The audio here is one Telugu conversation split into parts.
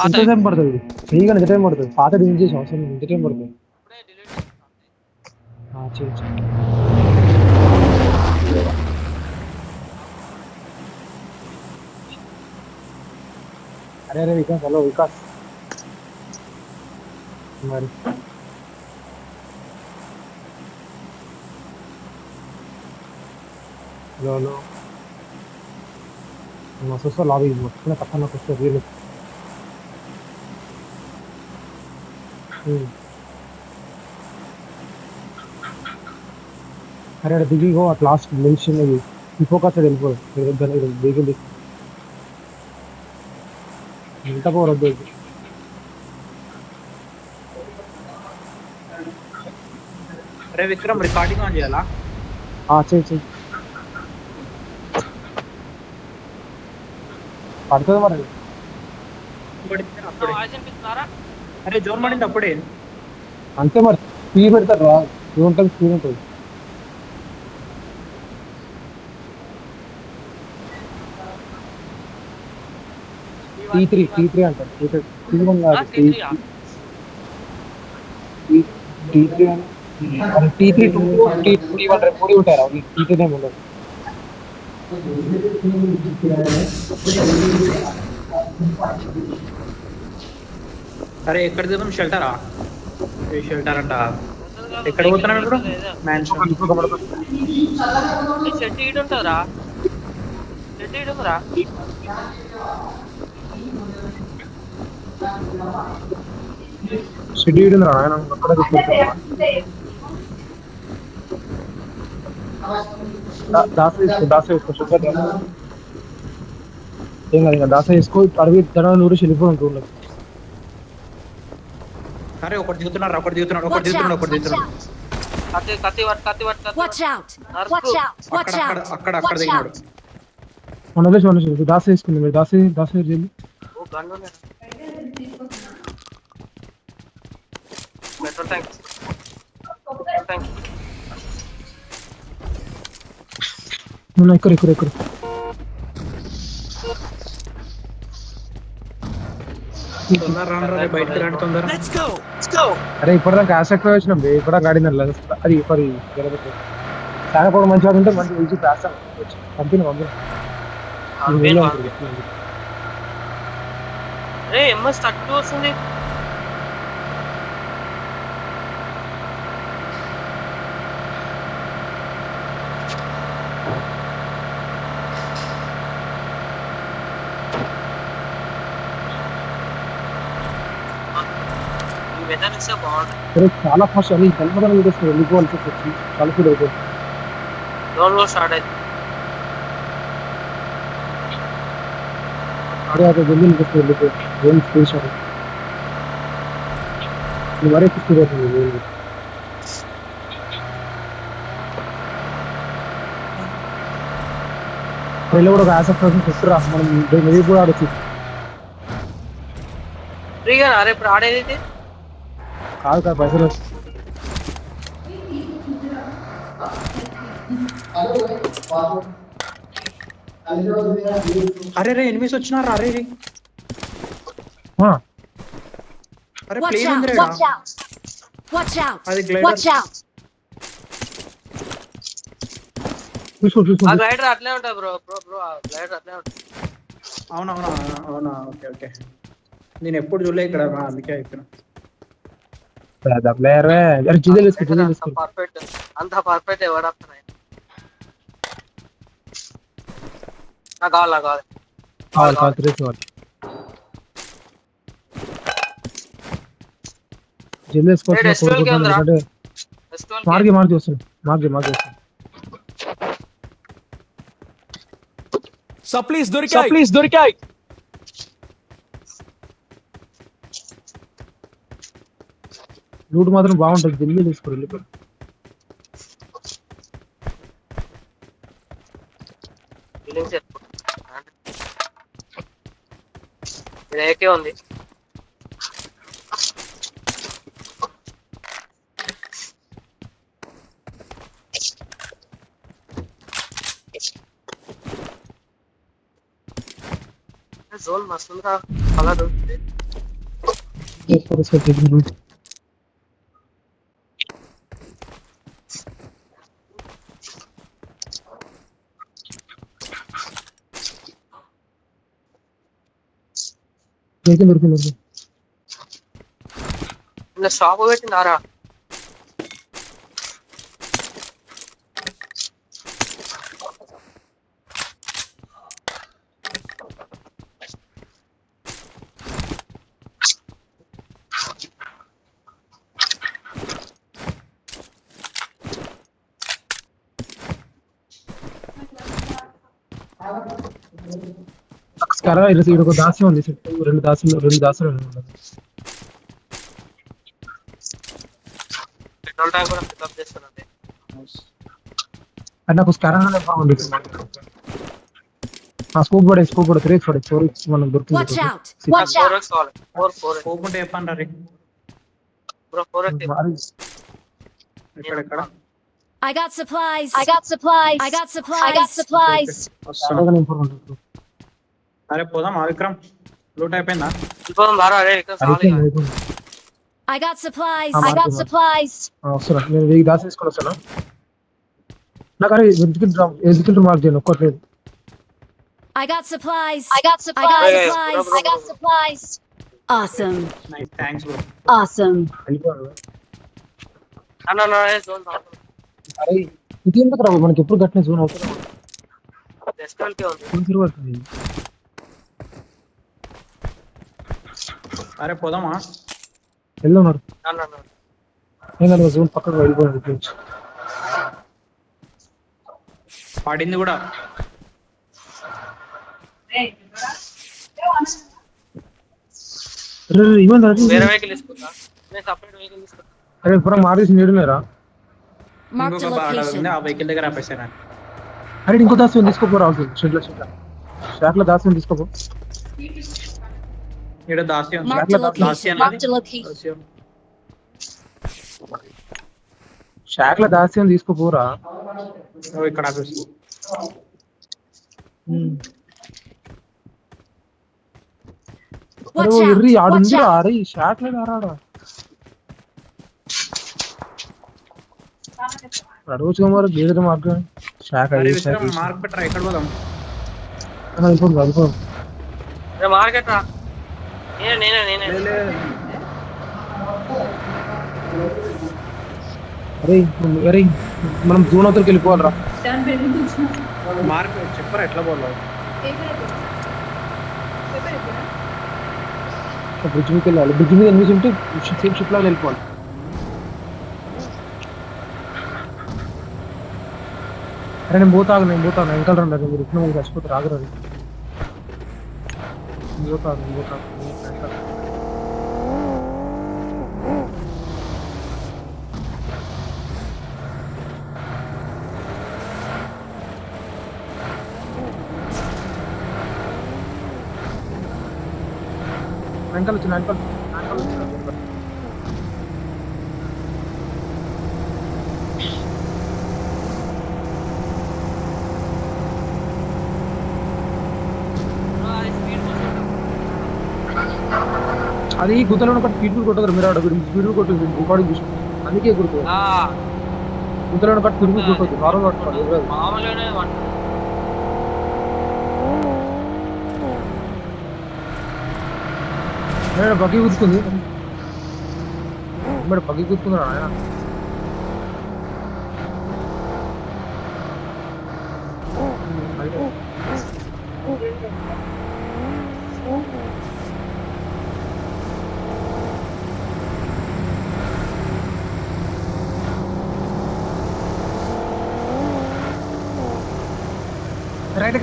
ఎంత టైం పడుతుంది? ఫ్రీగా ఎంత టైం పడుతుంది? పాత డిలీట్ చేసి అవసరం ఎంత టైం పడుతుంది? చేయొచ్చు. అరే వికాస్, హలో వికాస్. మరి హలో మస్తు లాబీ మొత్తం పక్కన వస్తే వీళ్ళు. అరే అక్కడ దిగిగో అట్ లాస్ట్ మెన్షన్ ఇంకోక వెళ్ళిపోదు దిగింది. ఎంత పోరద్దు. అరే విక్రమ్ రికార్డింగ్ ఆన్ చేయాలా? చెయ్యి పడుతుంది మరి. అరే జోన్ పడింది అప్పుడే. అంతే మరి స్పీడ్ పెడతారు రా, ఏముంటుంది స్పీడ్ ఉంటుంది. T3 అంటారు. T1 కాదు, T3 అని. T3 T1 మూడు ఉంటారా? T3 ఏమి ఉండదు. అరే ఎక్కడ దిగుతాం? షెల్టరా? షెల్టర్ అంట. ఎక్కడ పోతున్నాం ఇప్పుడు? మ్యాన్షన్. షెడ్ ఈడు ఉంటుందిరా, షెడ్ ఈడు ఉందిరా. షెడ్యూల్ రా ఆయన అక్కడ దాస వేసుకో ఏం కాదు. ఇంకా దాస వేసుకో, అడవి తన నూరు వెళ్ళిపోయి ఉండదు. అరే ఒకటి దిగుతున్నాడు. అక్కడ దిగినాడు. మనలేసి దాస వేసుకుంది. మీరు దాస వెళ్ళి పెట్రోల్ ట్యాంక్ ఎక్కురు. అరే ఇప్పటిదాకా యాసెట్ వచ్చినాం. ఇప్పుడు గాడిన అది చాలా కూడా మంచిగా ఉంటే మంచి మంచి పంపిన ఎంఎస్ 30 వస్తుంది. చాలా ఫాస్ట్ అని వెళ్ళిపోవాల్సి వచ్చి చాలా ఫీల్ అయిపోతుంది. స్టార్ట్ అయింది. అదే వెళ్ళిపోయి ఏం స్పేషన్ మరీ ఫిఫ్టీ అవుతుంది. ట్రైలో కూడా ఒక యాసెట్ చెప్తురా, మనం మెది కూడా ఆడచ్చు. ఫ్రీగా ఇప్పుడు ఆడేది కాదు పైసలు అరే ఎనిమిస్ వచ్చినారా? అరే ప్లేన్ ఉంది రా. అది గ్లైడర్. చూసుకో గ్లైడర్ అట్లే ఉంటా బ్రో. గ్లైడర్ అట్లే ఉంటా. అవునా ఓకే. నేను ఎప్పుడు చూడలే ఇక్కడ, అందుకే అయిపోయినా. అంత పర్ఫెక్ట్ ఎవరు కావాలి. మార్గి వస్తుంది. సప్లీస్ దొరికాయి. లూట్ మాత్రం బాగుంటుంది. జల్దీ తీసుకోండి. ఏకే ఉంది. జోన్ మస్తుందిరా అలా దొరుకుతుంది. దొరికింది. ఇలా షాప్ పెట్టిందారా? ఒక దాస్యం ఉంది, రెండు దాసులు పెట్రోల్ ట్యాంక్ కూడా పికప్ చేస్తానండి. అది నాకు స్కారర్ బాగుంది. స్కోప్ పడే 3x మనకు దొరుకుతుంది. Watch out! 4x కావాలి. 4 స్కోప్ ఉంటే చెప్పండి రే బ్రో 4x. ఎక్కడ I got supplies. అరే పోదాం విక్రమ్, లూట్ అయిపోయిందా? వెళ్ళిపోదాం బారా. అరే ఇక్కడ సాలి. I got supplies. వస్తున్నా నేను వెయ్యి దాసి తీసుకొని వస్తాను. నాకు అరే ఎగ్జిక్యూటివ్ మార్క్ చేయండి, ఒక్కట్లేదు. I got supplies. Awesome. Nice, thanks bro. వెళ్ళిపోవాలి. అన్న జోన్ తాగుతుంది. అరే ఇది ఎందుకు రావు, మనకి ఎప్పుడు కట్టిన జోన్ అవుతుంది. రెస్టారెంట్ ఉంది. అరే పోదామా? వెళ్తున్నారు. అన్న నేను జోన్ పక్కకు వెళ్ళిపోయాను. పడింది కూడా. వేరే వెహికల్ తీసుకుంటా. నేను సెపరేట్ వెహికల్ తీసుకుంటా. అరే ఇప్పుడు మారేసి నీడున్నారా? Marked a ఇంకొక బాడ location. ఉంది, ఆ వెహికల్ దగ్గర ఆపేసాను. అరే ఇంకో దాస్యం తీసుకోపోరావు. షాక్ లో దాస్యం తీసుకోపో. ఇక్కడ దాస్యం Marked a location. షాక్ లో దాస్యం తీసుకోపోరా. ఇక్కడ ఆపేసి Watch out! ఎర్రి ఆడుంది. అరే షాక్ లో ఆరాడా అడవచ్చు మరి గేదె మార్గం. షాక్ అరే అయ్యి విక్రమ్ మార్క్ పెట్టరా, ఎక్కడ పోదాం? వెళ్ళిపోదు. రే మార్కెట్ రా. నేనే అరే మనం జూన్ అవతలకి వెళ్ళిపోవాలరా. మార్క్ చెప్పరా ఎట్లా పోదాం? బ్రిడ్జ్ మీదకి వెళ్ళాలి. బ్రిడ్జ్ మీద ఎనిమిది ఉంటే సేమ్ షిప్ లాగా వెళ్ళిపోవాలి. అరే నేను పోతాను వెంకల్ రండి. మీరు ఇప్పుడు మీరు చచ్చిపోతారు, ఆగరాదు. పోతాను వెంకల్ వచ్చిన వెంకల్ వచ్చిన. అది గుద్దలో ఒకటి స్పీడ్ కొట్టదు. మీరు ఆడ స్పీడ్ కొట్టదు, రికార్డింగ్ చూసి అందుకే గుర్తు. గుద్దలో ఒకటి తిరుగు కొట్టదు, నార్మల్ కొట్టుకోవాలి. మామూలుగానే బగ్గి గుర్తుంది. బగ్గి గుర్తుందా ఆయన? Right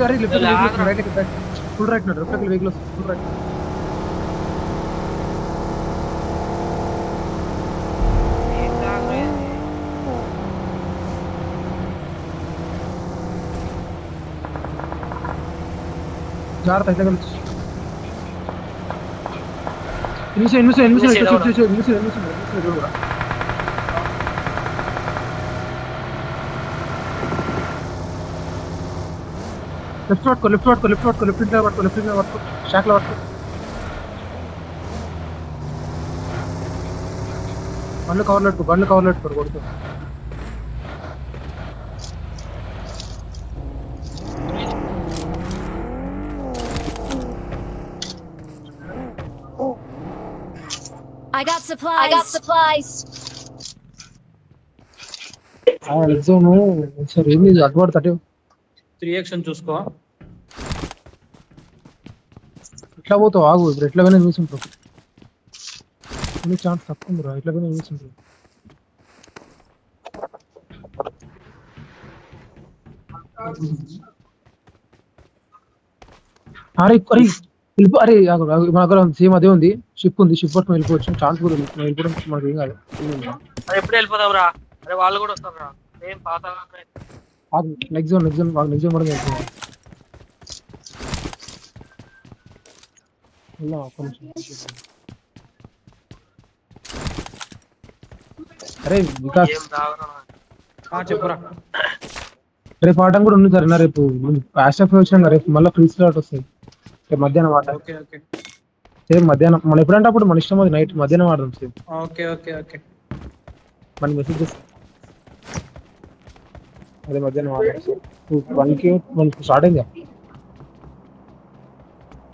full right vehicle full right. జాగ్రత్త అయితే కలిసి లెఫ్ట్ పట్టుకో లెఫ్ట్ ఇంట్లో పట్టుకో షాక్ లో పట్టుకో. బండ్లు కవర్లు పెట్టుకోరు కొడుతూ. I got supplies. Exam sir ఏమి అడ్వాడ్ 3x చూసుకో. ఎట్లా పోతావు ఆగు, ఇప్పుడు ఎట్లా పోయినా చూసుంటావు. ఛాన్స్ తక్కువ ఉంది రా, ఎట్లా పోయినా చూసుంటావు. అరే అరే మన దగ్గర సేమ్ అదే ఉంది. షిప్ పట్టుకుని వెళ్ళిపోవచ్చు. ఛాన్స్ కూడా ఉంది, వెళ్ళిపోవడం మనకి ఏం కాదు. ఎప్పుడు వెళ్ళిపోదాం రా? అరే వాళ్ళు కూడా వస్తారు రా. ఏం పాత నెక్స్ట్ జోన్ కూడా వెళ్తున్నాం. అరే వికాస్ ఏం రావరా? చెప్పురా. రేపు ఆటం కూడా ఉంది సార్. రేపు ఫాస్ట్ ఆఫ్ వచ్చినా రేపు మళ్ళీ ఫ్రీ స్లాట్ వస్తుంది. రేపు మధ్యాహ్నం ఆట. సేమ్ మధ్యాహ్నం మనం ఎప్పుడంటే అప్పుడు మన ఇష్టం. అది నైట్ మధ్యాహ్నం ఆడదాం. సేమ్ మనకి మెసేజ్ చేస్తాం. అదే మధ్యాహ్నం ఆడదాం. 1కి మనకి స్టార్ట్ అయింది.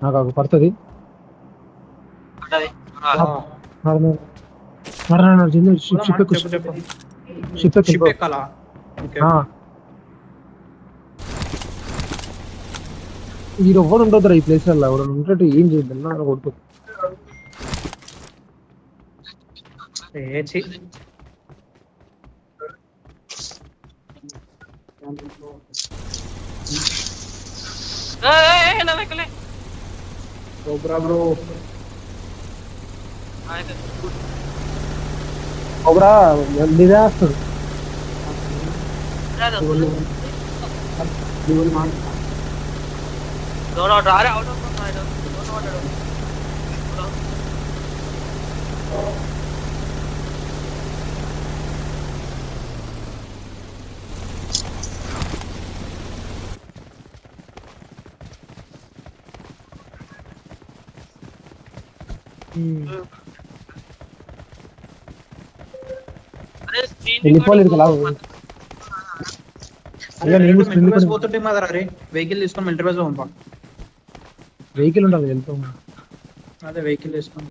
నాకు పడుతుంది. ఈ ఎవరు ఉండొద్దురా ఈ ప్లేస్ లో. ఎవరు ఉంటే ఏం చేద్దాం కొడుకు. ఒకరా నిజేస్తాడు. వెళ్ళిపోలేదు కదా. పోతుంటే మాదరా రే వెహికల్ తీసుకొని మిలిటరీ బస్ పంపా. వెహికల్ ఉండాలి వెళ్తాం. అదే వెహికల్ తీసుకొని.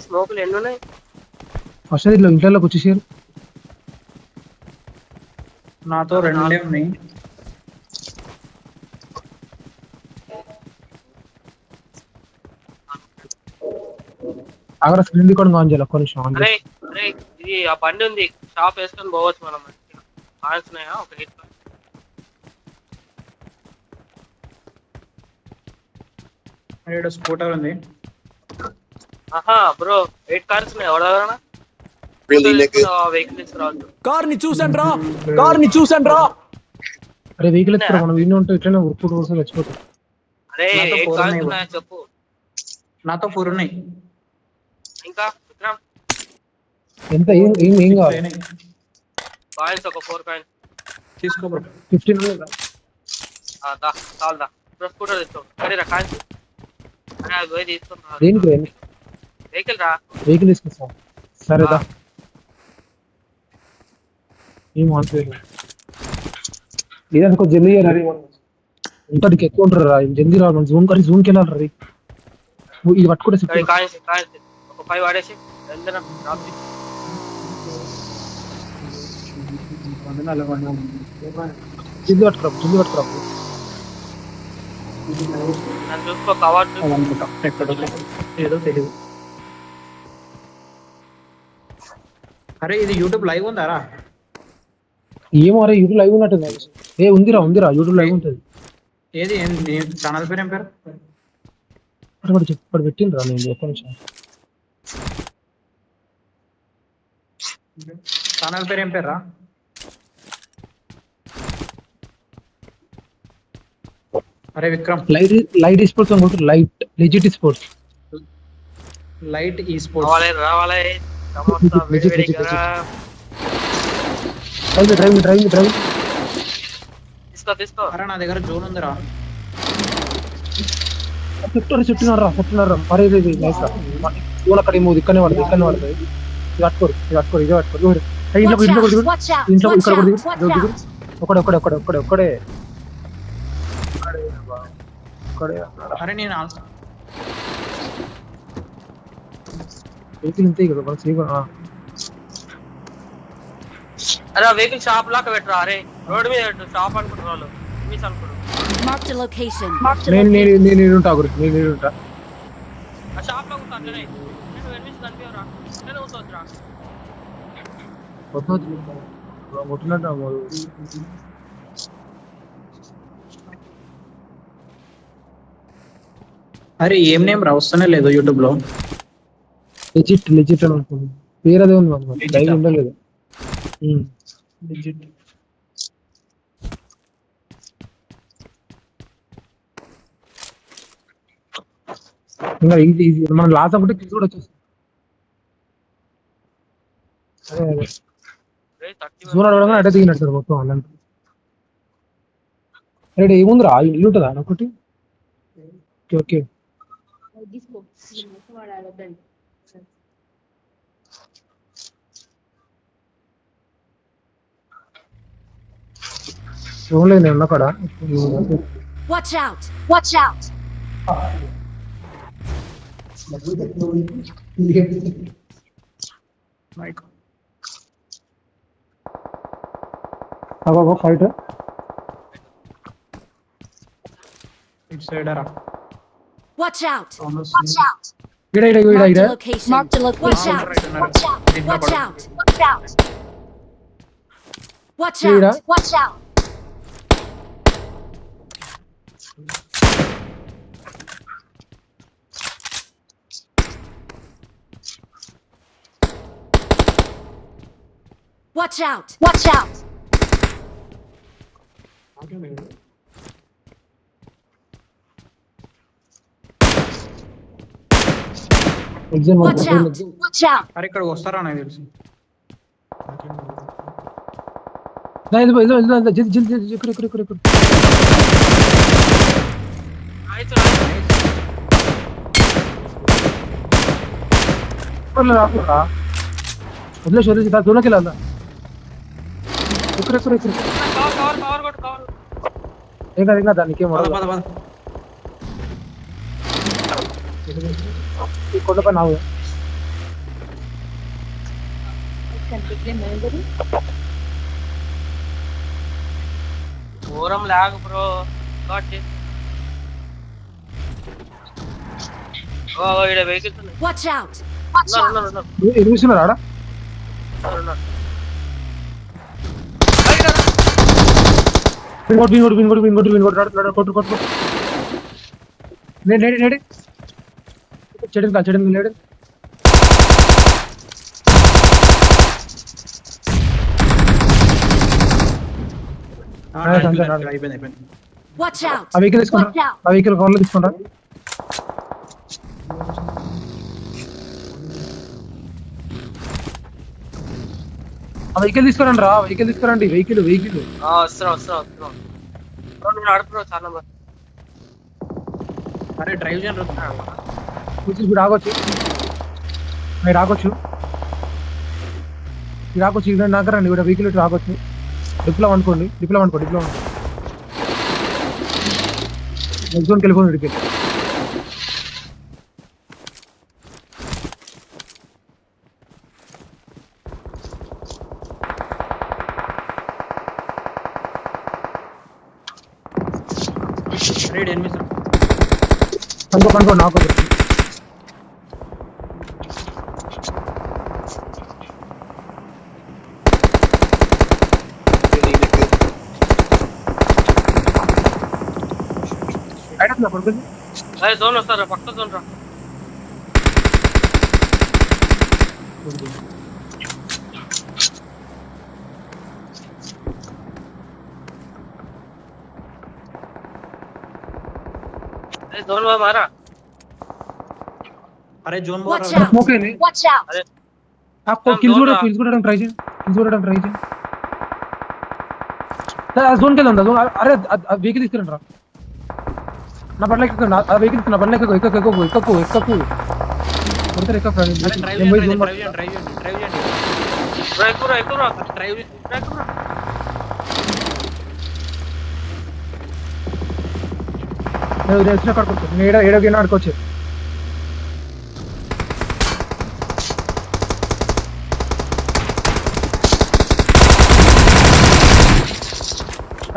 స్మోకులు ఎన్ని ఉన్నాయి? ఫస్ట్ ఇట్లా ఇంట్లోకి వచ్చేసారు. నాతో 2 ఉన్నాయి. అక్కడ స్క్రీన్ రికార్డింగ్ ఆన్ చేయాలి. ఒక్క నిమిషం ఆన్ చేయాలి. ఇది ఆ బండి ఉంది, షాప్ వేసుకొని పోవచ్చు మనం. కార్స్ ఉన్నాయా? ఒక స్కూటర్ ఉంది. ఆహా బ్రో 8 కార్స్ ఉన్నాయి. ఎవడెవరన్నా వెహికల్ తీసుకురావచ్చు. కార్ ని చూసాను రా. అరే వెహికల్ ఎత్తురా. మనం ఇన్ని ఉంటే ఇట్లనే ఉరుకుడు కోసం చచ్చిపోతాం. అరే 8 కార్స్ ఉన్నాయని చెప్పు. నాతో 4 ఉన్నాయి. ఇంకా విక్రమ్ ఎంత ఏం కావాలి? కాయిన్స్ ఒక 4 కాయిన్స్ తీసుకో బ్రో. 15 దా చాలు దా. బ్రో స్కూటర్ తీసుకో. సరేరా కాయిన్స్. అరే అది పోయి తీసుకున్నా. దేనికి వెహికల్ రా. వెహికల్ తీసుకొస్తా. సరేదా ఏం ఆన్సర్ ఇదనుకో. జల్దీ రీ ఇంతటికి ఎక్కువ ఉంటారు రా. జల్దీ రా. మనం జూన్కి వెళ్ళాలి రీ. ఇది పట్టుకుంటే కాయిన్స్ ఒక 5 వాడేసి వెళ్దాం. జల్దీ పట్టుకురా. చూసుకో కవర్ ఏదో తెలియదు. అరే ఇది యూట్యూబ్ లైవ్ ఉందారా? ఏమో అరే యూట్యూబ్ లైవ్ ఉన్నట్టుంది. ఉందిరా యూట్యూబ్ లైవ్ ఉంటుంది. ఏది ఛానల్ పేరు ఏం పేరు? ఇప్పుడు పెట్టిండ్రా. నేను ఒక్క నిమిషం. ఛానల్ పేరు ఏం పేరు రా? అరే విక్రమ్ లైట్ ఈ స్పోర్ట్స్ అనుకుంటు. Light legit sports. లైట్ ఈ స్పోర్ట్స్ రావాలి. తీసుకో అరే నా దగ్గర జోన్ ఉందిరా. చుట్టున్నారా మరి ఇది నైస్ రా. జోన్ అక్కడ ఏమో ఇక్కడనే పడుతుంది ఇది కట్టుకోరు ఇదే పట్టుకోరు ఇంట్లో Watch ఇంట్లో out! కొద్దిగా Watch out! ఇంట్లో Watch ఇక్కడ out! కొద్దిగా Watch out! ఒక్కడే అరే నేను వెహికల్ ఇంతే కదా మనం సేవ్ అరే వెహికల్ షాప్ లాగా పెట్టరా. అరే రోడ్ మీద పెట్టు షాప్ అనుకుంటున్నారు వాళ్ళు మిస్ అనుకుంటారు. Marked a location. నేను ఉంటా గురించి నేను ఉంటా ఆ షాప్ లో కూర్చో అట్లనే. నేను ఎనిమిస్ కనిపించరా నేను కూర్చోవచ్చురా. కొట్టినట్టు అరే ఏం నేమ్ రా వస్తూనే లేదు యూట్యూబ్ లో. లెజిట్ అని అనుకుంది పేరు అదే ఉంది మనకు డైలీ ఉండలేదు లెజిట్. ఇంకా ఈజీ మనం లాస్ అవ్వకుంటే కిల్స్ కూడా వచ్చేస్తుంది. అదే జోన్ అడగడం అడ్డ దిగినట్టు మొత్తం అలాంటి. అరే ఏముందిరా ఇల్లు ఉంటుందా ఒకటి. ఓకే జోన్ లేదు నేను అక్కడ. Watch out! Watch out! Fight ఇటు సైడ్ రా. Watch out! Watch out! ఇడ Marked a location. Marked a location. Watch out! Watch out! Watch out! Watch out! Watch Mira. out! Watch out! Watch out! Watch out! Exam Watch out! Watch out! అరే ఇక్కడికి వస్తారా నాకు తెలుసు. ఇక్కడ అయితే వదిలేసి దూరంకి వెళ్ళాలా ఇక్కడ కవర్ కొట్టు కవర్. ఏం కాదు దానికి ఏం పద పద పద. ఈ కొండపై నావు ఘోరం లాగ్ బ్రో. గాట్ ఓ ఇడ వెహికల్స్ ఉన్నాయి. Watch out! Watch out! ఉన్నారు. ఎనిమిస్తున్నారు ఆడ. కొట్టు నేడే చెడు లేడు. అయిపోయింది. Watch out! ఆ వెహికల్ తీసుకుంటా ఆ వెహికల్ కవర్లో తీసుకుంటా. ఆ వెహికల్ తీసుకురండి రా వెహికల్ వస్తున్నా నువ్వు నడుపుతున్నావు చాలా మంది. అరే డ్రైవ్ చేయను. ఇప్పుడు రాగొచ్చు ఇక్కడ నాకు రండి ఇక్కడ వెహికల్ ఇటు రాగొచ్చు. డిప్లో అనుకోండి జోన్కి వెళ్ళిపోండి ఇడికి. రేడ్ ఎనిమిది అనుకో నాకు పడుతుంది. అరే జోన్ వస్తారా పక్క జోన్ రా. జోన్ మారా. అరే జోన్ Watch బోరా. out! ఓకేనే Watch out! అరే కిల్స్ కూడా ట్రై చేయండి. జోన్కి వెళ్దాం జోన్. అరే వెహికల్ తీసుకురండి రా. నా బండ్లు ఎక్కు, ఆ వెహికల్ నా బండ్లు ఎక్కు కొడతారు ఎక్కువ. డ్రైవ్ చేయండి వచ్చిన కడుకోవచ్చు. నేను ఏడోకి ఆడుకోవచ్చు.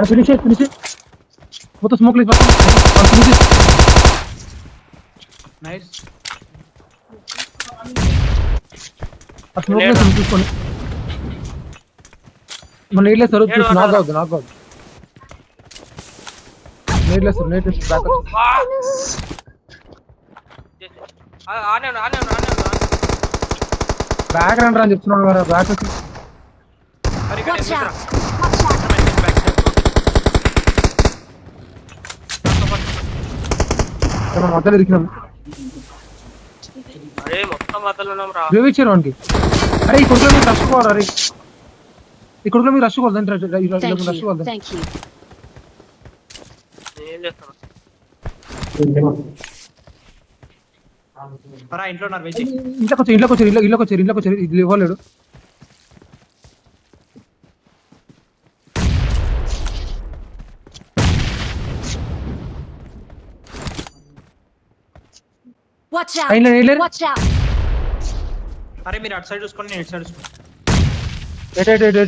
ఫినిష్ మొత్తం స్మోక్ లేదు. నైస్. ఆ స్మోక్ లేదు చూసుకోండి. మన నీళ్ళు వేస్తారు, నాకు కావద్దు. నీళ్ళు వేస్తారు బ్యాక్ బ్యాక్ రండి అని చెప్తున్నాను కదా. బ్యాక్ వచ్చి Watch out! మనం మధ్యలో ఇరికినాం. అరే మొత్తం వదలనం రా. ఇచ్చారు వానికి. అరే ఈ కొడుకులో మీరు రష్ పోవాలి. అరే ఈ కొడుకులో మీరు రష్ Thank రష్ you. పోవాలి. Thank you. ఏం చేస్తాను ఇంట్లో ఉన్నారు వెజ్. ఇంట్లోకి వచ్చారు. ఇది ఇవ్వలేడు. Watch out! Ayla, ayla. Watch out! అరే మీరు అటు సైడ్ చూసుకోండి, నేను ఇటు సైడ్ చూసుకోండి.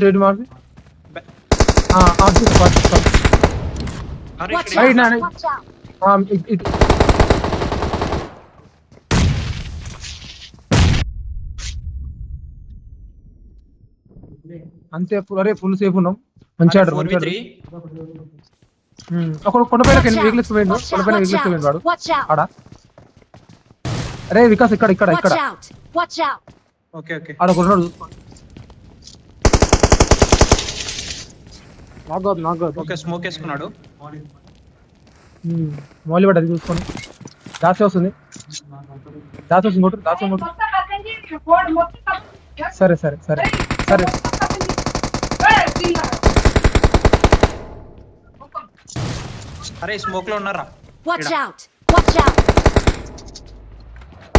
ఎటు మార్చి అరే Watch ఇక్కడ Ayla, out! ayla. Watch out! అంతే. అరే ఫుల్ సేఫ్ ఉన్నాం. మంచి ఆర్డర్. 4v3. ఒక కొండపైన Watch out! వెహికల్స్ పోయిండు. Watch out! కొండపైన Watch వెహికల్స్ పోయిండు వాడు out! Watch out! ఆడ. అరే వికాస్ ఇక్కడ Watch out! Watch out! Okay ఆడ కొన్నాడు చూసుకోండి. నాకు ఓకే స్మోక్ వేసుకున్నాడు. మౌలి పడ్డది చూసుకోండి. దాసి వస్తుంది కొట్టు. సరే అరే స్మోక్ లో ఉన్నారా? Watch out! Watch out!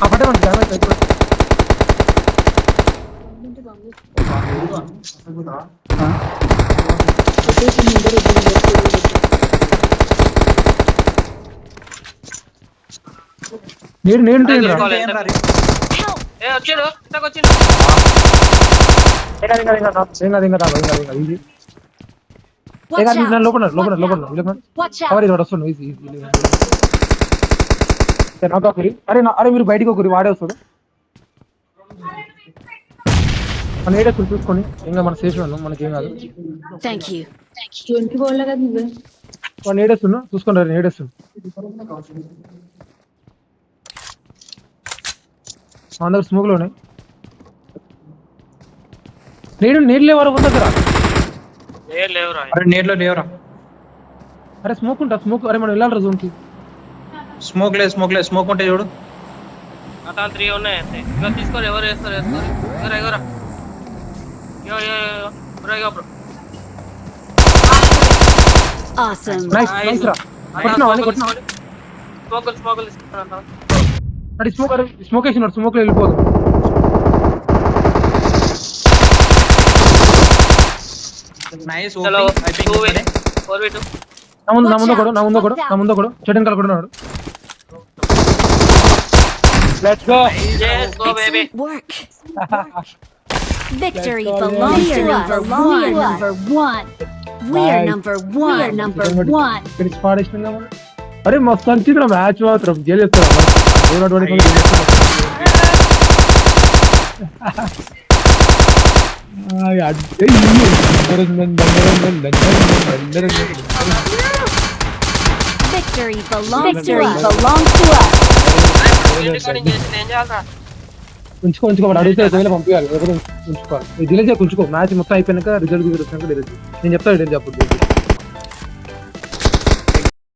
ఆ పట్టే మనకి డ్యామేజ్ అయిపోయింది. నేను ఏం రా? ఏ వచ్చాడు ఇంతకు వచ్చిండు. Watch out! లోపల Watch out! కవర్ ఇది వస్తుంది. అరే మీరు బయటకు ఒకరి వాడే వస్తాడు. మన ఏడే చూసుకొని ఇంకా మన సేఫ్ ఉన్నాం. మనకేం కాదు. Thank you. వాడు ఏడేస్తున్నా చూసుకోండి. ఏడేస్తుంది మన దగ్గర స్మోక్లు ఉన్నాయి. నీళ్ళు లేవారు దగ్గర. లేవురా. అరే నేర్లో లేవరా? అరే స్మోక్ స్మోక్. అరే మనం వెళ్ళాలి జోన్కి. స్మోక్ లేదు. స్మోక్ ఉంటే చూడు. అతను 3 ఉన్నాయి అంతే. ఇక తీసుకోరు. ఎవరు వేస్తారు ఎగరా. యో బ్రో. Awesome. నైస్ రా. కొట్టినా స్మోకులు తీసుకుంటాను. అరే స్మోక్ వేసినాడు. స్మోక్ లో వెళ్ళిపోదు. నైస్. చలో ఓకే ఐ థింక్ 4v2. నా ముందు కూడా చెడ్డన్ కల కూడా ఉన్నాడు. Let's go. Let's go baby. Excellent work. Victory belongs to us. We are number one. We are number one. అరే మస్తు అనిపించిన మ్యాచ్ మాత్రం గెలు చెప్తారా. Victory belongs to us. Recording చేసి ఏం చేయాలరా? ఉంచుకో వాడు అడిగితే పంపించాలి. ఉంచుకోవాలి. డిలే ఉంచుకో. మ్యాచ్ మొత్తం అయిపోయినాక రిజల్ట్ వచ్చినాక డిలే. నేను చెప్తాను. చెప్పు